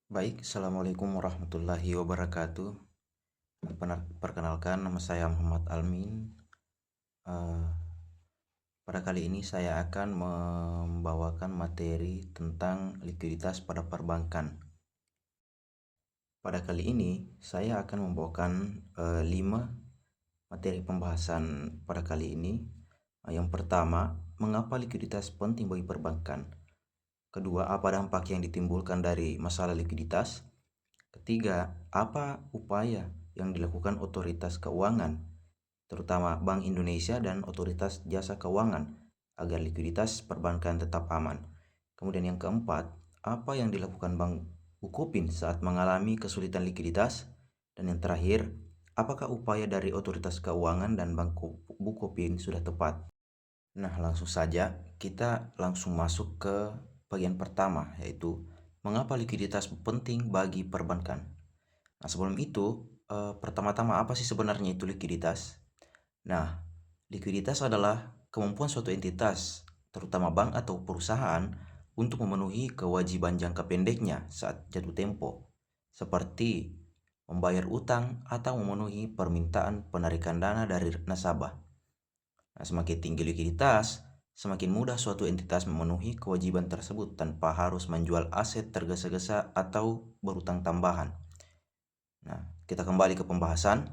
Baik, Assalamualaikum warahmatullahi wabarakatuh. Perkenalkan, nama saya Muhammad Almin. Eh, Pada kali ini saya akan membawakan materi tentang likuiditas pada perbankan. Pada kali ini saya akan membawakan 5 materi pembahasan pada kali ini. Yang pertama, mengapa likuiditas penting bagi perbankan? Kedua, apa dampak yang ditimbulkan dari masalah likuiditas? Ketiga, apa upaya yang dilakukan otoritas keuangan, terutama Bank Indonesia dan otoritas jasa keuangan, agar likuiditas perbankan tetap aman? Kemudian yang keempat, apa yang dilakukan Bank Bukopin saat mengalami kesulitan likuiditas? Dan yang terakhir, apakah upaya dari otoritas keuangan dan Bank Bukopin sudah tepat? Nah, langsung saja kita langsung masuk ke bagian pertama, yaitu mengapa likuiditas penting bagi perbankan. Nah, sebelum itu, pertama-tama apa sih sebenarnya itu likuiditas? Nah, likuiditas adalah kemampuan suatu entitas, terutama bank atau perusahaan, untuk memenuhi kewajiban jangka pendeknya saat jatuh tempo, seperti membayar utang atau memenuhi permintaan penarikan dana dari nasabah. Nah, semakin tinggi likuiditas, semakin mudah suatu entitas memenuhi kewajiban tersebut tanpa harus menjual aset tergesa-gesa atau berutang tambahan. Nah, kita kembali ke pembahasan,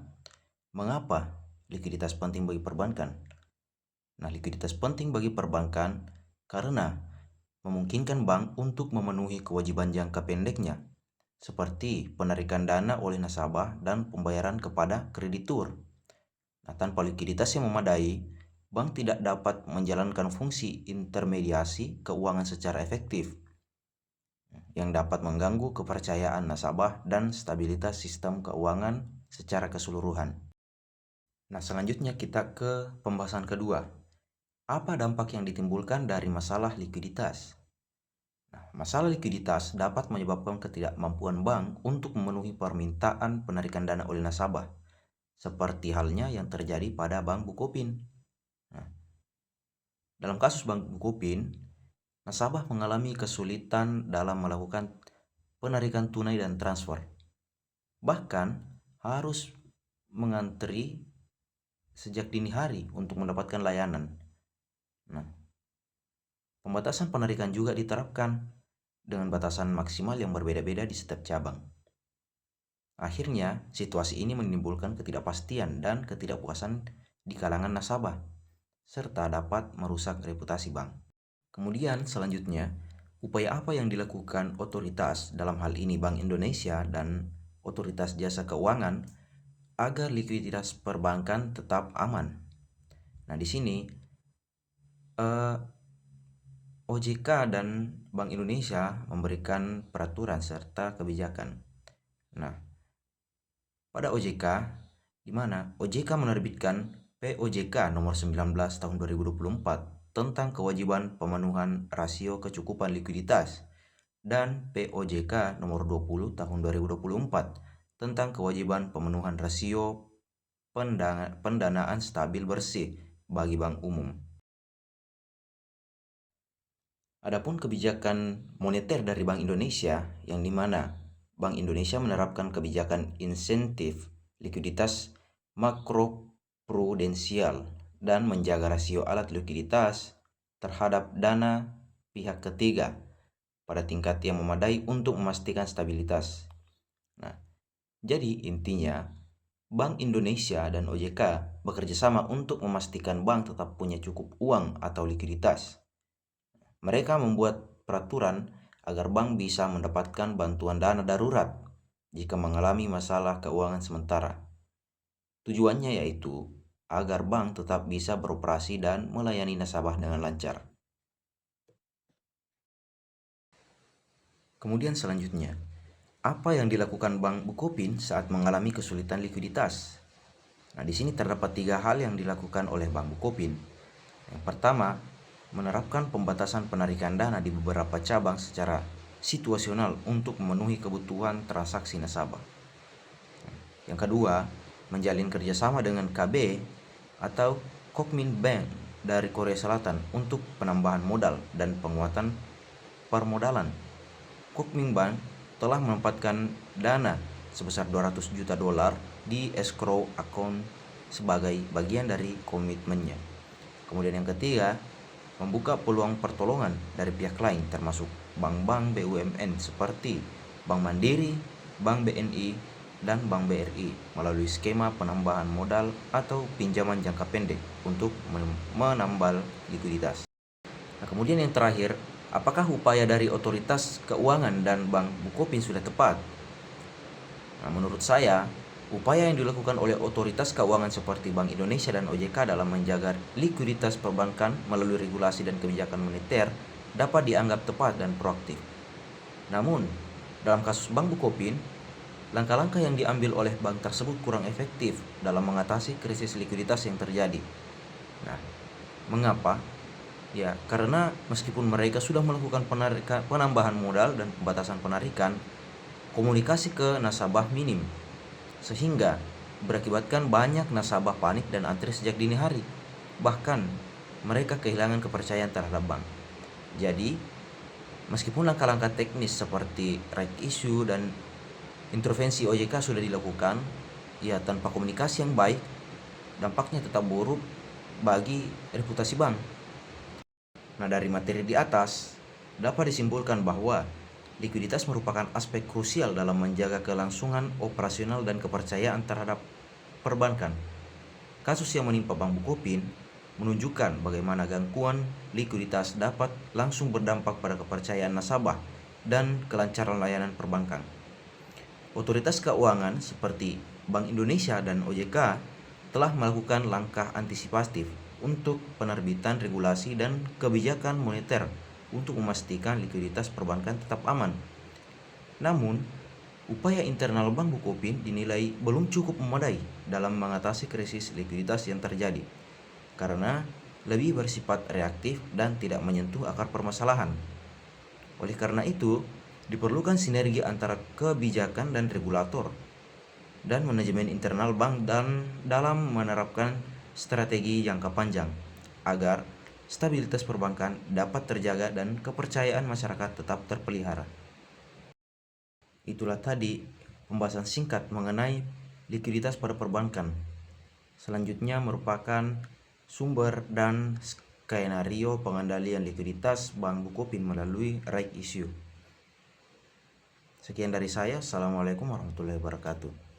mengapa likuiditas penting bagi perbankan? Nah, likuiditas penting bagi perbankan karena memungkinkan bank untuk memenuhi kewajiban jangka pendeknya, seperti penarikan dana oleh nasabah dan pembayaran kepada kreditur. Nah, tanpa likuiditas yang memadai, bank tidak dapat menjalankan fungsi intermediasi keuangan secara efektif, yang dapat mengganggu kepercayaan nasabah dan stabilitas sistem keuangan secara keseluruhan. Nah, selanjutnya kita ke pembahasan kedua. Apa dampak yang ditimbulkan dari masalah likuiditas? Nah, masalah likuiditas dapat menyebabkan ketidakmampuan bank untuk memenuhi permintaan penarikan dana oleh nasabah, seperti halnya yang terjadi pada Bank Bukopin. Nah, dalam kasus Bank Bukopin, nasabah mengalami kesulitan dalam melakukan penarikan tunai dan transfer. Bahkan harus mengantri sejak dini hari untuk mendapatkan layanan. Nah, pembatasan penarikan juga diterapkan dengan batasan maksimal yang berbeda-beda di setiap cabang. Akhirnya, situasi ini menimbulkan ketidakpastian dan ketidakpuasan di kalangan nasabah, serta dapat merusak reputasi bank. Kemudian selanjutnya, upaya apa yang dilakukan otoritas, dalam hal ini Bank Indonesia dan otoritas jasa keuangan, agar likuiditas perbankan tetap aman? Nah, di sini OJK dan Bank Indonesia memberikan peraturan serta kebijakan. Nah, pada OJK, di mana OJK menerbitkan POJK nomor 19 tahun 2024 tentang kewajiban pemenuhan rasio kecukupan likuiditas, dan POJK nomor 20 tahun 2024 tentang kewajiban pemenuhan rasio pendanaan stabil bersih bagi bank umum. Adapun kebijakan moneter dari Bank Indonesia, yang dimana Bank Indonesia menerapkan kebijakan insentif likuiditas makroprudensial dan menjaga rasio alat likuiditas terhadap dana pihak ketiga pada tingkat yang memadai untuk memastikan stabilitas. Nah, jadi intinya Bank Indonesia dan OJK bekerja sama untuk memastikan bank tetap punya cukup uang atau likuiditas. Mereka membuat peraturan agar bank bisa mendapatkan bantuan dana darurat jika mengalami masalah keuangan sementara. Tujuannya yaitu agar bank tetap bisa beroperasi dan melayani nasabah dengan lancar. Kemudian selanjutnya, apa yang dilakukan Bank Bukopin saat mengalami kesulitan likuiditas? Nah, di sini terdapat 3 hal yang dilakukan oleh Bank Bukopin. Yang pertama, menerapkan pembatasan penarikan dana di beberapa cabang secara situasional untuk memenuhi kebutuhan transaksi nasabah. Yang kedua, menjalin kerjasama dengan KB atau Kokmin Bank dari Korea Selatan untuk penambahan modal dan penguatan permodalan. Kokmin Bank telah menempatkan dana sebesar 200 juta dolar di escrow account sebagai bagian dari komitmennya. Kemudian yang ketiga, membuka peluang pertolongan dari pihak lain termasuk bank-bank BUMN seperti Bank Mandiri, Bank BNI, dan Bank BRI melalui skema penambahan modal atau pinjaman jangka pendek untuk menambal likuiditas. Nah, kemudian yang terakhir, apakah upaya dari otoritas keuangan dan Bank Bukopin sudah tepat? Nah, menurut saya, upaya yang dilakukan oleh otoritas keuangan seperti Bank Indonesia dan OJK dalam menjaga likuiditas perbankan melalui regulasi dan kebijakan moneter dapat dianggap tepat dan proaktif. Namun, dalam kasus Bank Bukopin, langkah-langkah yang diambil oleh bank tersebut kurang efektif dalam mengatasi krisis likuiditas yang terjadi. Nah, mengapa? Ya, karena meskipun mereka sudah melakukan penambahan modal dan pembatasan penarikan, komunikasi ke nasabah minim, sehingga berakibatkan banyak nasabah panik dan antri sejak dini hari. Bahkan, mereka kehilangan kepercayaan terhadap bank. Jadi, meskipun langkah-langkah teknis seperti right issue dan intervensi OJK sudah dilakukan, ya tanpa komunikasi yang baik, dampaknya tetap buruk bagi reputasi bank. Nah, dari materi di atas dapat disimpulkan bahwa likuiditas merupakan aspek krusial dalam menjaga kelangsungan operasional dan kepercayaan terhadap perbankan. Kasus yang menimpa Bank Bukopin menunjukkan bagaimana gangguan likuiditas dapat langsung berdampak pada kepercayaan nasabah dan kelancaran layanan perbankan. Otoritas keuangan seperti Bank Indonesia dan OJK telah melakukan langkah antisipatif untuk penerbitan regulasi dan kebijakan moneter untuk memastikan likuiditas perbankan tetap aman. Namun, upaya internal Bank Bukopin dinilai belum cukup memadai dalam mengatasi krisis likuiditas yang terjadi, karena lebih bersifat reaktif dan tidak menyentuh akar permasalahan. Oleh karena itu, diperlukan sinergi antara kebijakan dan regulator dan manajemen internal bank dan dalam menerapkan strategi jangka panjang agar stabilitas perbankan dapat terjaga dan kepercayaan masyarakat tetap terpelihara. Itulah tadi pembahasan singkat mengenai likuiditas pada perbankan. Selanjutnya merupakan sumber dan skenario pengendalian likuiditas Bank Bukopin melalui right issue. Sekian dari saya. Assalamualaikum warahmatullahi wabarakatuh.